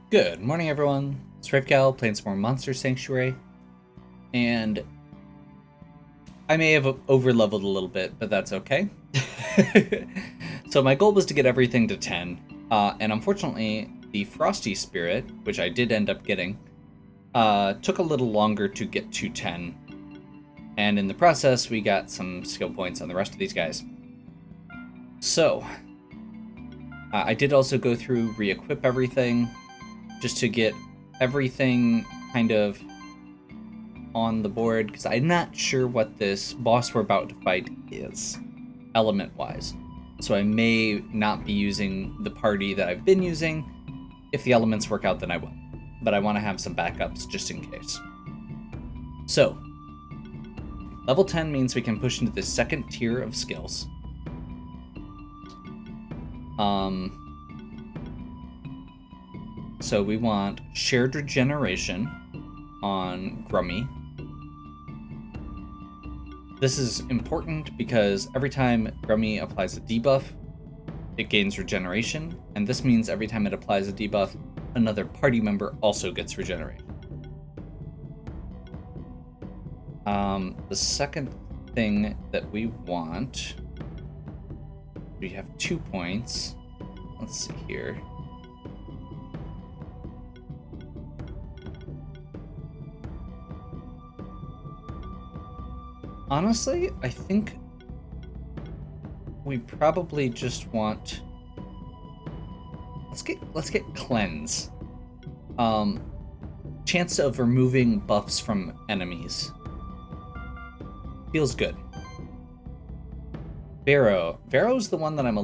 Good morning, everyone. It's Gal playing some more Monster Sanctuary, and I may have over-leveled a little bit, but that's okay. So my goal was to get everything to 10, and unfortunately, the Frosty Spirit, which I did end up getting, took a little longer to get to 10, and in the process, we got some skill points on the rest of these guys. So, I did also go through, re-equip everything, just to get everything kind of on the board, because I'm not sure what this boss we're about to fight is, element-wise. So I may not be using the party that I've been using. If the elements work out, then I will. But I want to have some backups just in case. So, level 10 means we can push into the second tier of skills. So we want Shared Regeneration on Grummy. This is important because every time Grummy applies a debuff, it gains regeneration, and this means every time it applies a debuff, another party member also gets regeneration. The second thing that we want, we have 2 points. Let's see here. Honestly, I think we probably just want. Let's get cleanse. Chance of removing buffs from enemies. Feels good. Varro's the one that I'm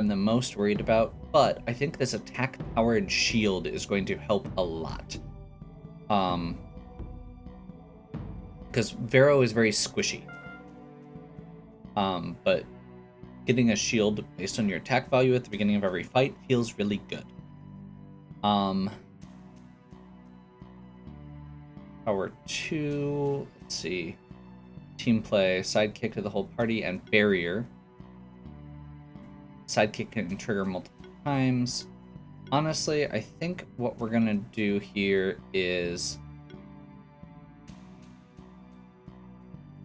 the most worried about, but I think this attack powered shield is going to help a lot. Because Varro is very squishy. But getting a shield based on your attack value at the beginning of every fight feels really good. Power 2, let's see. Team play, sidekick to the whole party, and barrier. Sidekick can trigger multiple times. Honestly, I think what we're gonna do here is...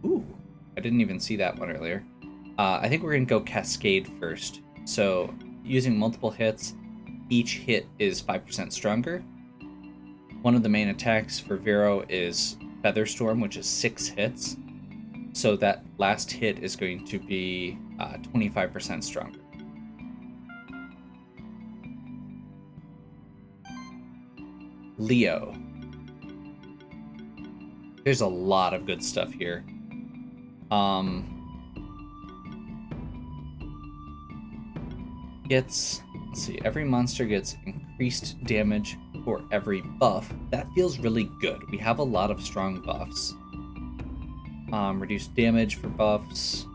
Ooh, I didn't even see that one earlier. I think we're gonna go Cascade first. So, using multiple hits, each hit is 5% stronger. One of the main attacks for Varro is Featherstorm, which is 6 hits. So that last hit is going to be 25% stronger. Leo. There's a lot of good stuff here. Let's see, every monster gets increased damage for every buff. That feels really good. We have a lot of strong buffs. Reduced damage for buffs.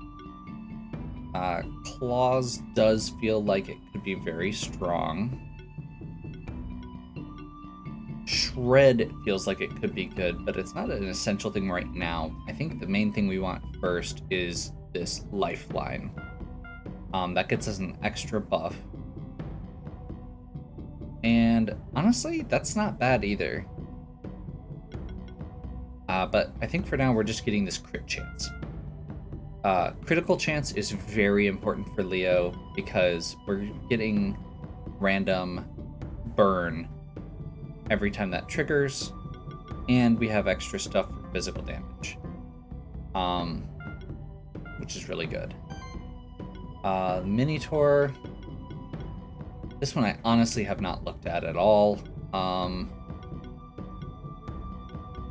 Claws does feel like it could be very strong. Shred feels like it could be good, but it's not an essential thing right now. I think the main thing we want first is this Lifeline. That gets us an extra buff. And honestly, that's not bad either. But I think for now we're just getting this crit chance. Critical chance is very important for Leo because we're getting random burn every time that triggers, and we have extra stuff for physical damage, which is really good. Minotaur. This one I honestly have not looked at all.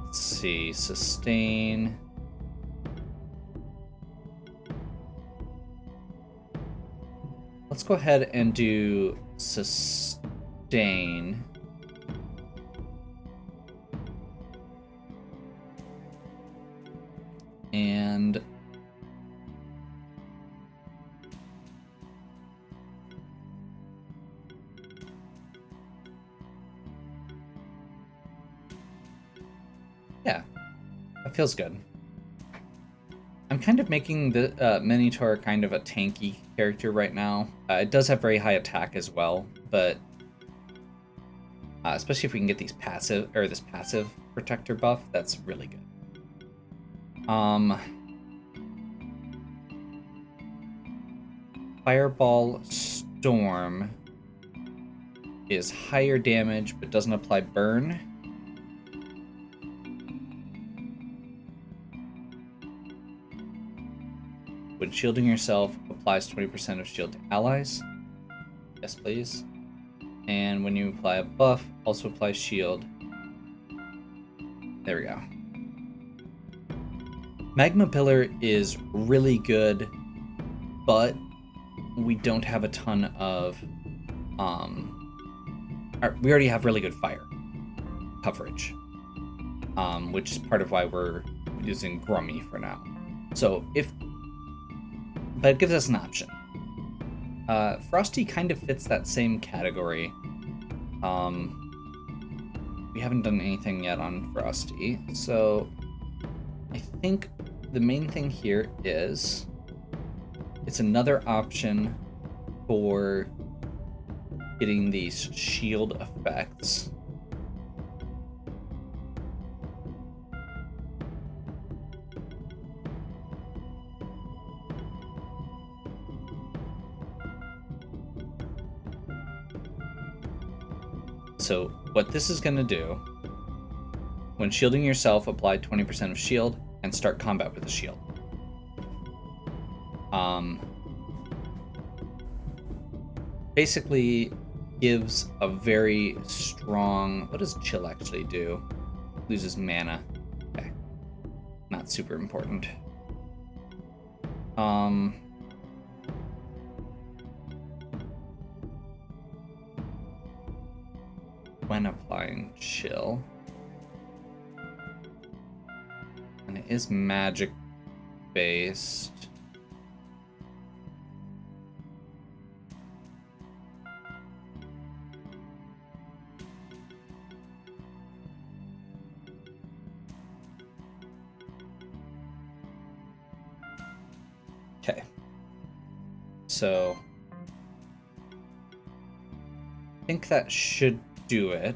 Let's see, sustain. Let's go ahead and do sustain. And yeah, that feels good. I'm kind of making the Minotaur kind of a tanky character right now. It does have very high attack as well, but Especially if we can get these passive, or this passive protector buff, that's really good. Fireball Storm is higher damage but doesn't apply burn. When shielding yourself, applies 20% of shield to allies. Yes, please. And when you apply a buff, also applies shield. There we go. Magma Pillar is really good, but we don't have a ton of... we already have really good fire coverage, which is part of why we're using Grummy for now. So but it gives us an option. Frosty kind of fits that same category. We haven't done anything yet on Frosty, so I think the main thing here is it's another option for getting these shield effects. So what this is going to do, when shielding yourself, apply 20% of shield and start combat with a shield. Basically gives a very strong... What does chill actually do? Loses mana. Okay. Not super important. When applying chill. And it is magic based. Okay. So I think that should do it.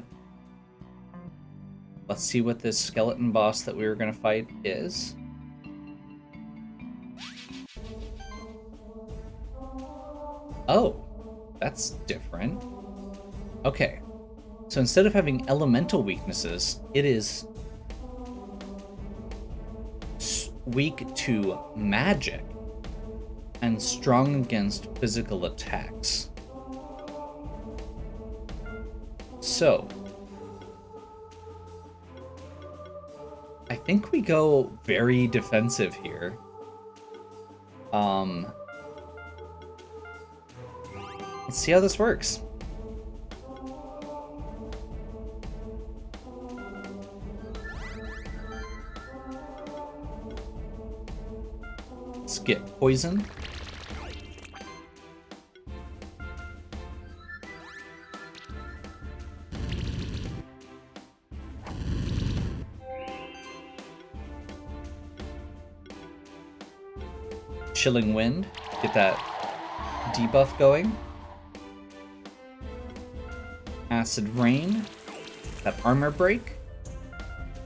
Let's see what this skeleton boss that we were going to fight is. Oh, that's different. Okay, so instead of having elemental weaknesses, it is weak to magic and strong against physical attacks. So, I think we go very defensive here. Let's see how this works. Let's get poison. Chilling Wind, get that debuff going. Acid Rain, that armor break.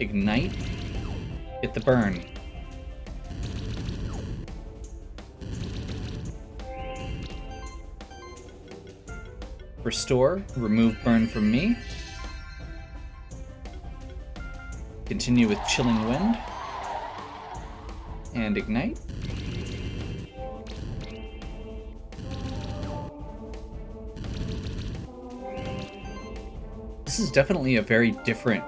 Ignite, get the burn. Restore, remove burn from me. Continue with Chilling Wind. And Ignite. This is definitely a very different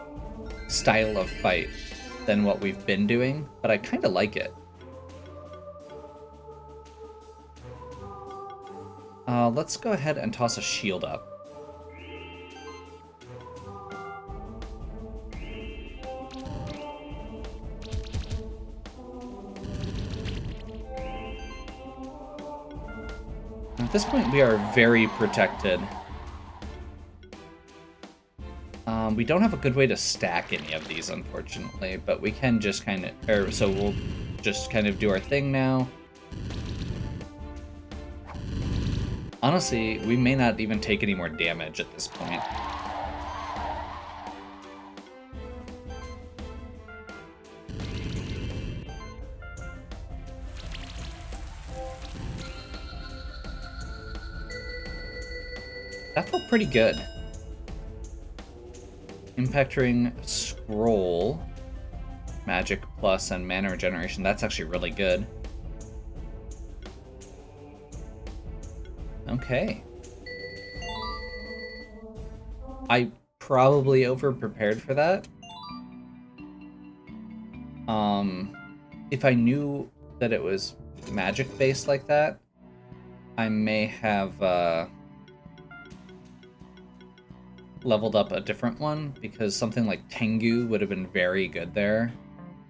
style of fight than what we've been doing, but I kind of like it. Let's go ahead and toss a shield up. At this point, we are very protected. We don't have a good way to stack any of these, unfortunately, but we can just kind of... So we'll just kind of do our thing now. Honestly, we may not even take any more damage at this point. That felt pretty good. Impact Ring, Scroll, Magic Plus, and Mana Regeneration. That's actually really good. Okay. I probably over-prepared for that. If I knew that it was magic-based like that, I may have leveled up a different one, because something like Tengu would have been very good there,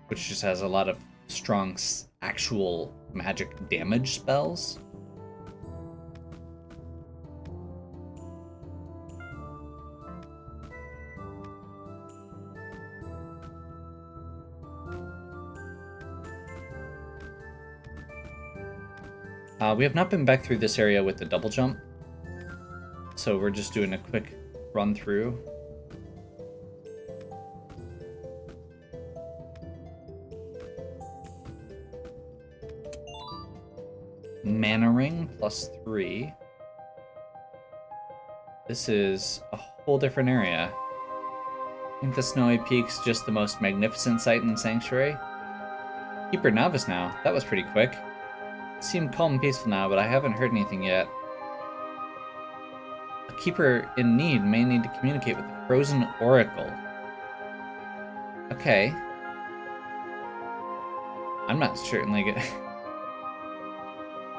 which just has a lot of strong actual magic damage spells. We have not been back through this area with the double jump, so we're just doing a quick run through. Mana Ring, +3. This is a whole different area. I think the Snowy Peak's just the most magnificent sight in Sanctuary. Keeper Novice now. That was pretty quick. It seemed calm and peaceful now, but I haven't heard anything yet. A keeper in need may need to communicate with the Frozen Oracle. Okay. I'm not certainly good.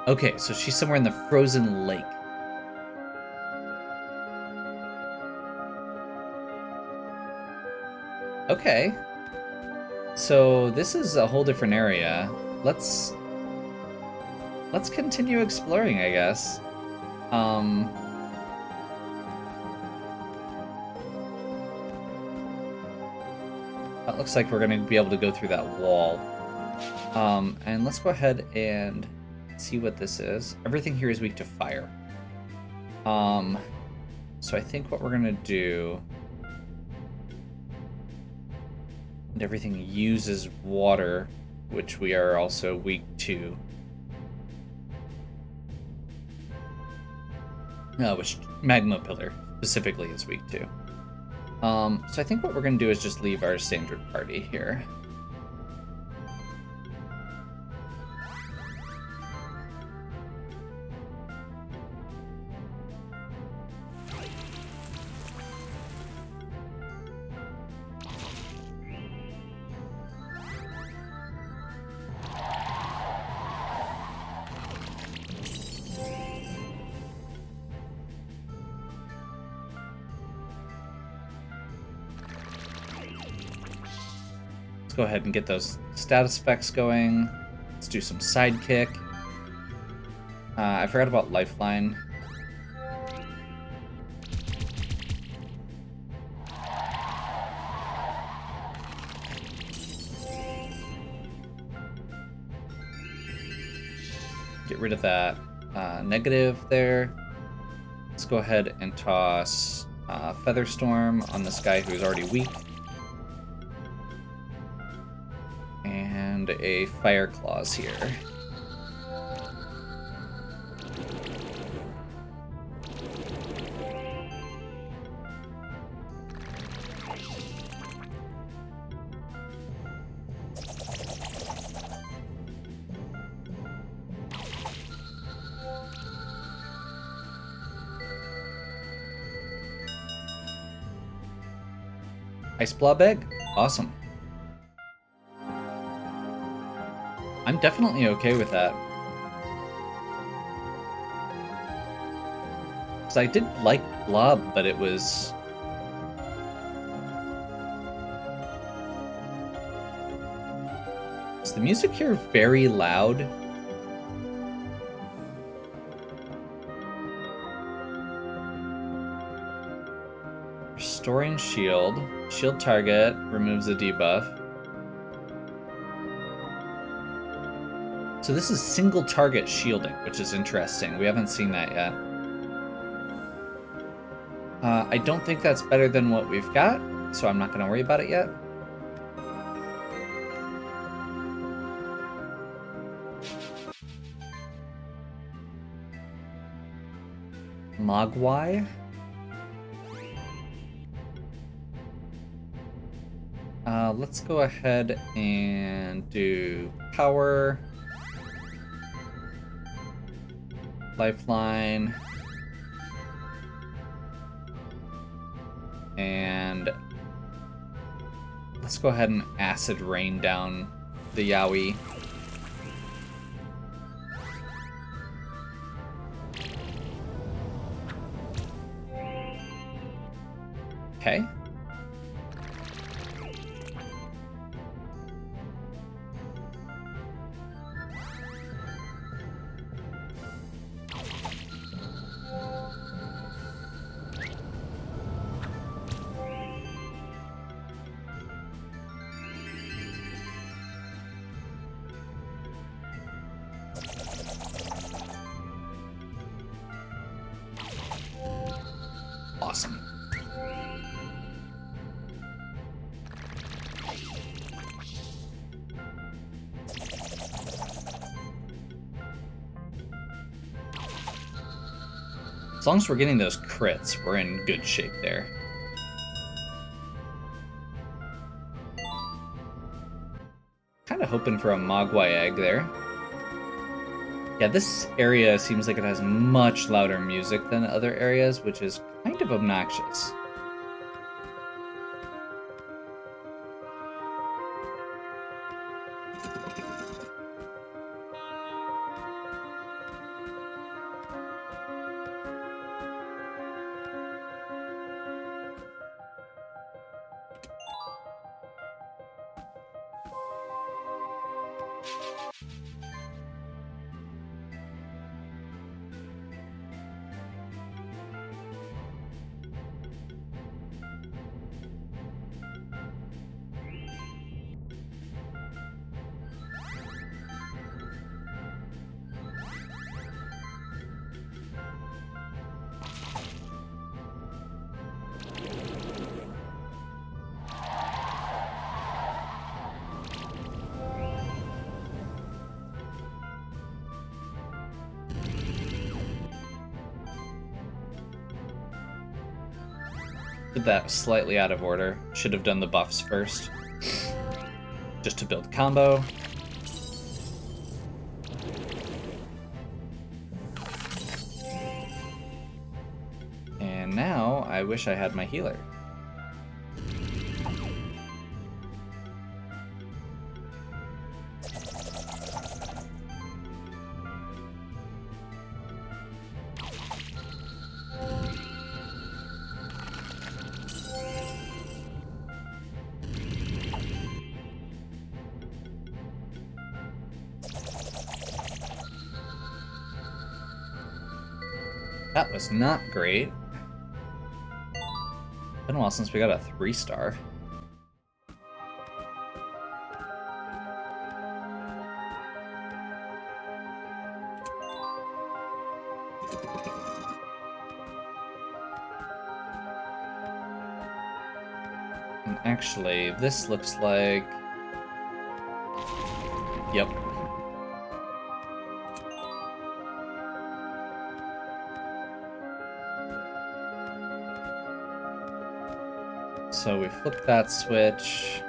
Okay, so she's somewhere in the frozen lake. Okay. So this is a whole different area. Let's continue exploring, I guess. That looks like we're gonna be able to go through that wall. And let's go ahead and see what this is. Everything here is weak to fire. So I think what we're gonna do... And everything uses water, which we are also weak to. Which Magma Pillar specifically is weak to. So I think what we're gonna do is just leave our standard party here. Let's go ahead and get those status effects going. Let's do some sidekick. I forgot about Lifeline. Get rid of that negative there. Let's go ahead and toss Featherstorm on this guy who's already weak. And a Fire Claws here. Ice Blob Egg? Awesome. I'm definitely okay with that. Because I did like Blob, but it was... Is the music here very loud? Restoring shield. Shield target removes a debuff. So this is single target shielding, which is interesting. We haven't seen that yet. I don't think that's better than what we've got, so I'm not going to worry about it yet. Mogwai? Let's go ahead and do power, lifeline, and let's go ahead and acid rain down the Yowie. Okay. Awesome. As long as we're getting those crits, we're in good shape there. Kind of hoping for a Mogwai egg there. Yeah, this area seems like it has much louder music than other areas, which is kind of obnoxious. Did that slightly out of order. Should have done the buffs first. Just to build combo. And now I wish I had my healer. That was not great. Been a while since we got a 3-star. And actually, this looks like... Yep. So we flip that switch.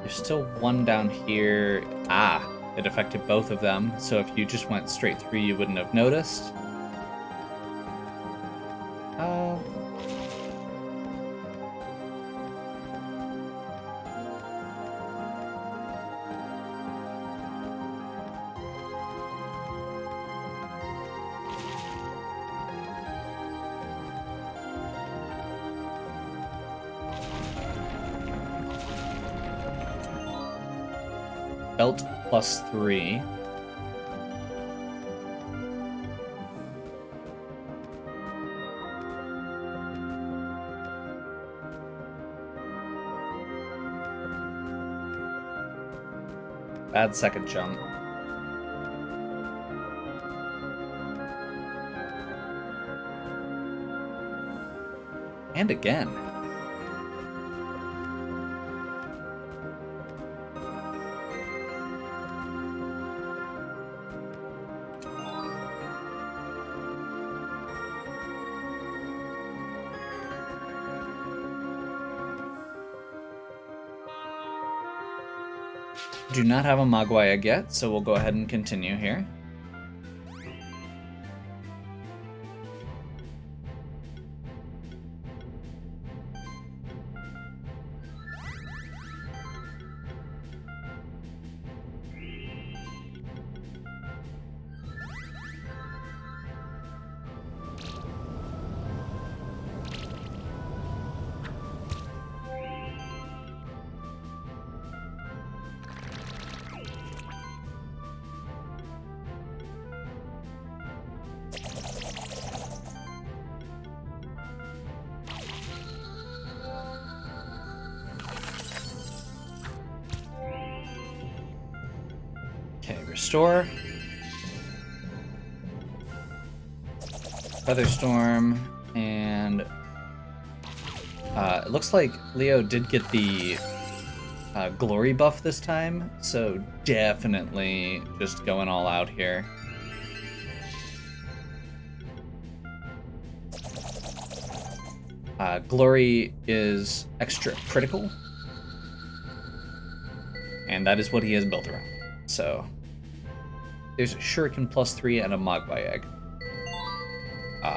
There's still one down here. Ah, it affected both of them. So if you just went straight through, you wouldn't have noticed. Belt +3. Bad second jump. And again. Do not have a Mogwai yet, so we'll go ahead and continue here. Okay, restore. Featherstorm, and it looks like Leo did get the glory buff this time, so definitely just going all out here. Glory is extra critical, and that is what he has built around. So there's a Shuriken +3 and a Mogwai egg.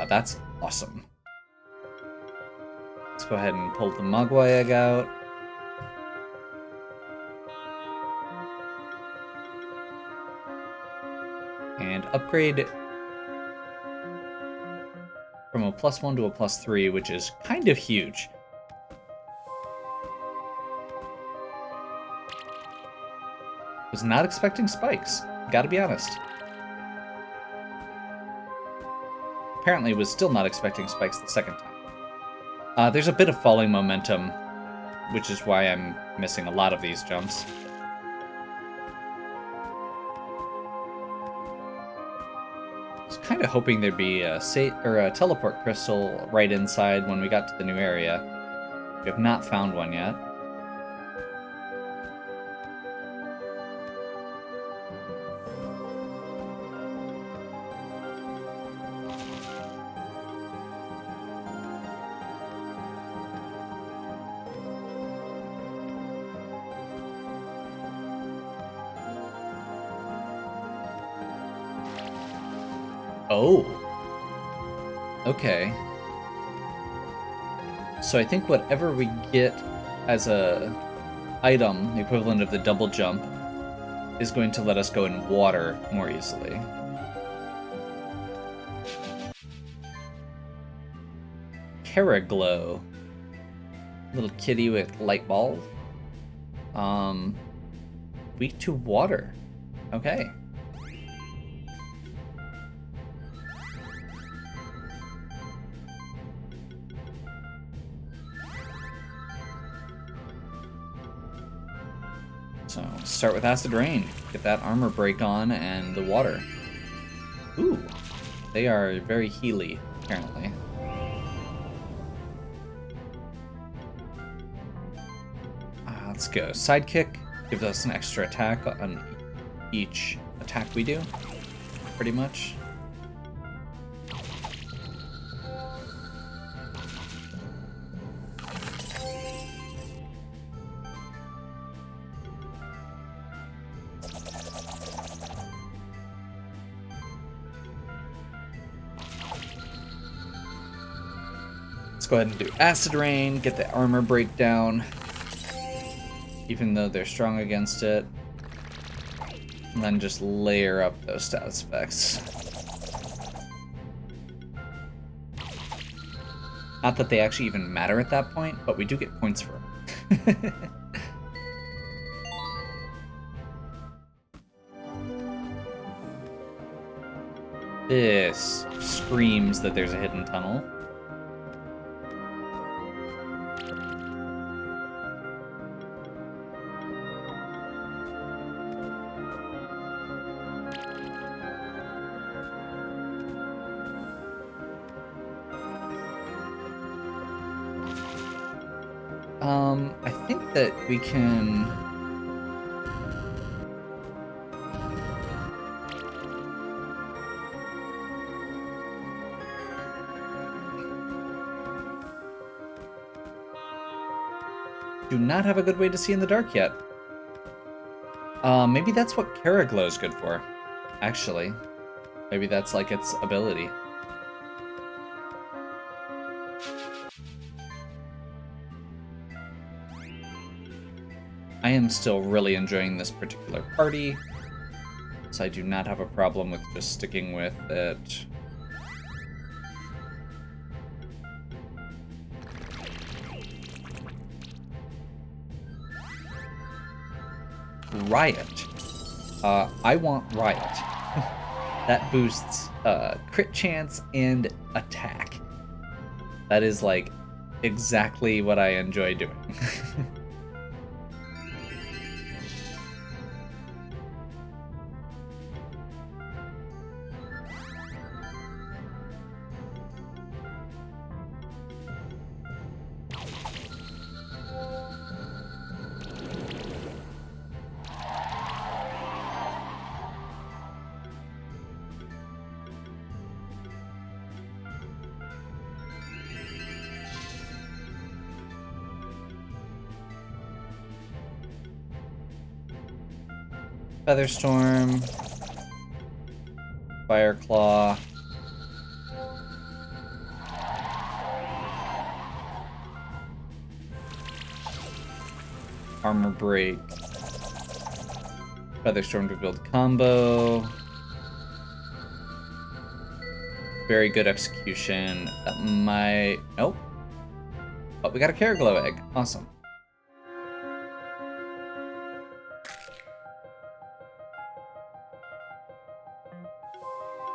That's awesome. Let's go ahead and pull the Mogwai egg out. And upgrade from a +1 to a +3, which is kind of huge. Was not expecting spikes, gotta be honest. Apparently was still not expecting spikes the second time. There's a bit of falling momentum, which is why I'm missing a lot of these jumps. I was kind of hoping there'd be a teleport crystal right inside when we got to the new area. We have not found one yet. Oh. Okay. So I think whatever we get as a item, the equivalent of the double jump, is going to let us go in water more easily. Caraglow. Little kitty with light balls. Weak to water. Okay. So, start with Acid Rain. Get that armor break on and the water. Ooh, they are very healy, apparently. Let's go. Sidekick gives us an extra attack on each attack we do, pretty much. Go ahead and do Acid Rain, get the armor breakdown, even though they're strong against it, and then just layer up those status effects. Not that they actually even matter at that point, but we do get points for them. This screams that there's a hidden tunnel. I think that we can... do not have a good way to see in the dark yet. Maybe that's what Kara Glow's good for, actually. Maybe that's like its ability. I am still really enjoying this particular party, so I do not have a problem with just sticking with it. Riot. I want Riot. That boosts crit chance and attack. That is like exactly what I enjoy doing. Featherstorm, Fireclaw, Armor Break, Featherstorm to build combo. Very good execution. That might... Nope. Oh, we got a Caraglow egg. Awesome.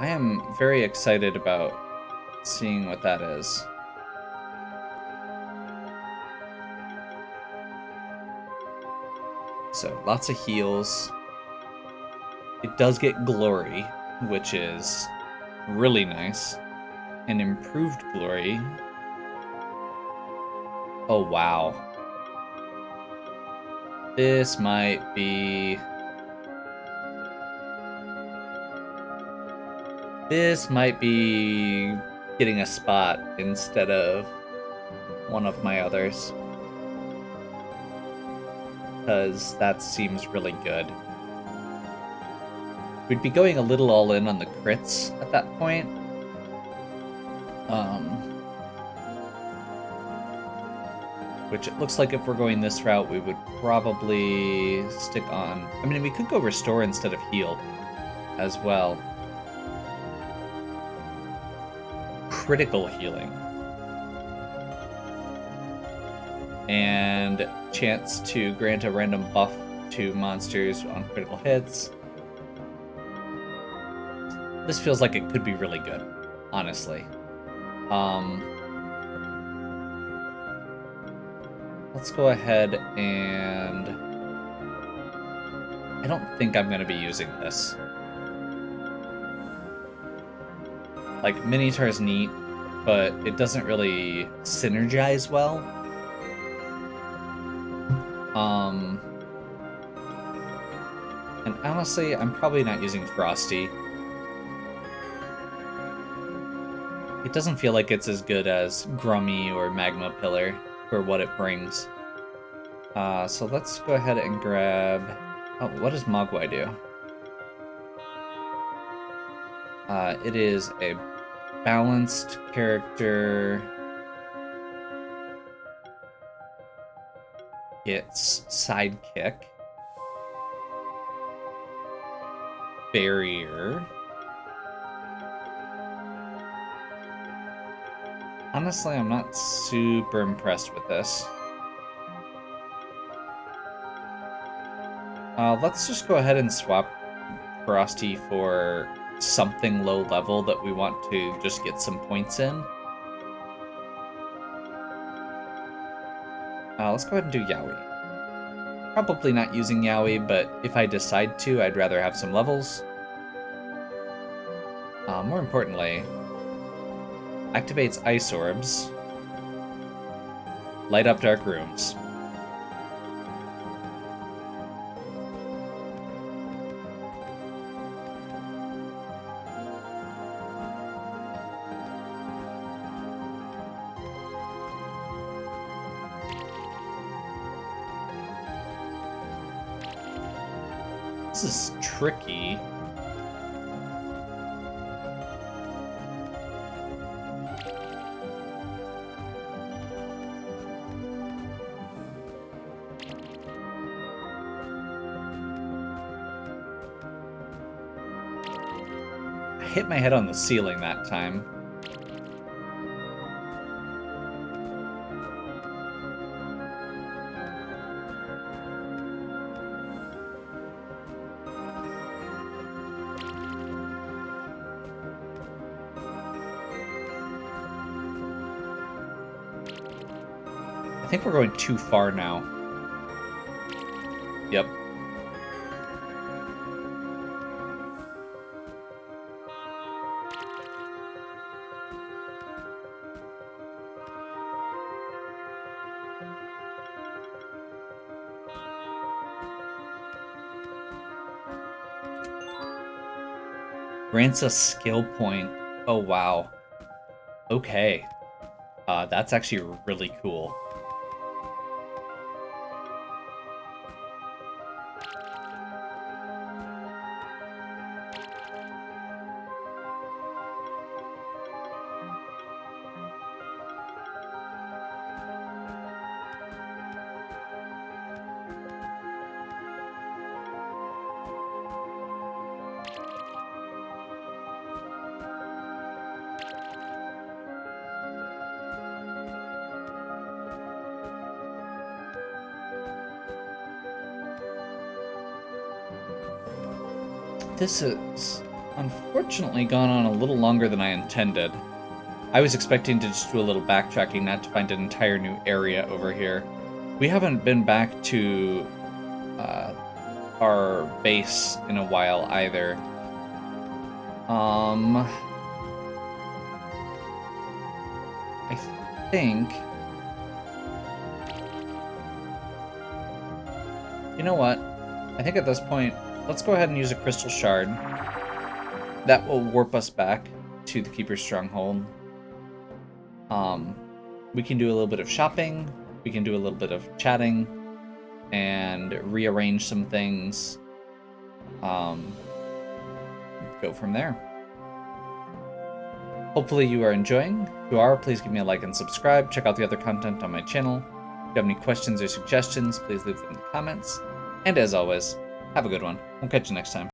I am very excited about seeing what that is. So, lots of heals. It does get Glory, which is really nice. An improved Glory. Oh, wow. This might be... This might be getting a spot instead of one of my others. Because that seems really good. We'd be going a little all in on the crits at that point. Which it looks like if we're going this route, we would probably stick on... I mean, we could go Restore instead of Heal as well. Critical healing. And chance to grant a random buff to monsters on critical hits. This feels like it could be really good, honestly. Let's go ahead and... I don't think I'm going to be using this. Like, Minotaur's neat, but it doesn't really synergize well. And honestly, I'm probably not using Frosty. It doesn't feel like it's as good as Grummy or Magma Pillar for what it brings. So let's go ahead and grab... Oh, what does Mogwai do? It is a balanced character. It's Sidekick. Barrier. Honestly, I'm not super impressed with this. Let's just go ahead and swap Frosty for something low level that we want to just get some points in. Let's go ahead and do Yowie. Probably not using Yowie, but if I decide to, I'd rather have some levels. More importantly, activates Ice Orbs. Light up dark rooms. This is tricky. I hit my head on the ceiling that time. I think we're going too far now. Yep. Grants a skill point. Oh, wow. Okay. That's actually really cool. This has unfortunately gone on a little longer than I intended. I was expecting to just do a little backtracking, not to find an entire new area over here. We haven't been back to our base in a while either. I think... You know what? I think at this point, let's go ahead and use a crystal shard. That will warp us back to the Keeper's Stronghold. We can do a little bit of shopping, we can do a little bit of chatting, and rearrange some things. Go from there. Hopefully you are enjoying. If you are, please give me a like and subscribe. Check out the other content on my channel. If you have any questions or suggestions, please leave them in the comments. And as always, have a good one. We'll catch you next time.